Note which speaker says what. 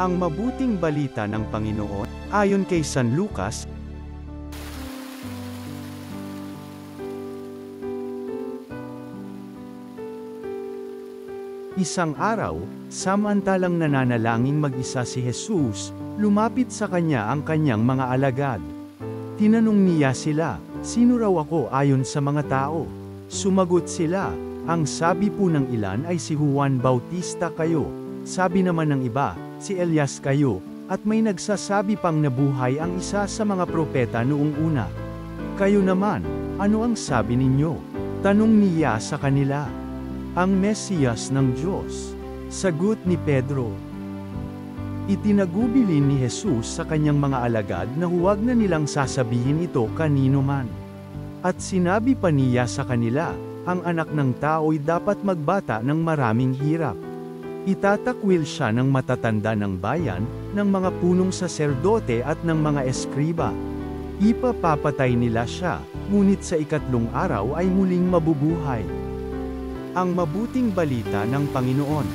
Speaker 1: Ang mabuting balita ng Panginoon, ayon kay San Lucas. Isang araw, samantalang nananalangin mag-isa si Jesus, lumapit sa kanya ang kanyang mga alagad. Tinanong niya sila, "Sino raw ako ayon sa mga tao?" Sumagot sila, "Ang sabi po ng ilan ay si Juan Bautista kayo, sabi naman ng iba, si Elias kayo, at may nagsasabi pang nabuhay ang isa sa mga propeta noong una. Kayo naman, ano ang sabi ninyo?" Tanong niya sa kanila. "Ang Mesiyas ng Diyos," sagot ni Pedro. Itinagubilin ni Jesus sa kanyang mga alagad na huwag na nilang sasabihin ito kanino man. At sinabi pa niya sa kanila, ang anak ng tao'y dapat magbata ng maraming hirap. Itatakwil siya ng matatanda ng bayan, ng mga punong saserdote at ng mga eskriba. Ipapapatay nila siya, ngunit sa ikatlong araw ay muling mabubuhay. Ang mabuting balita ng Panginoon.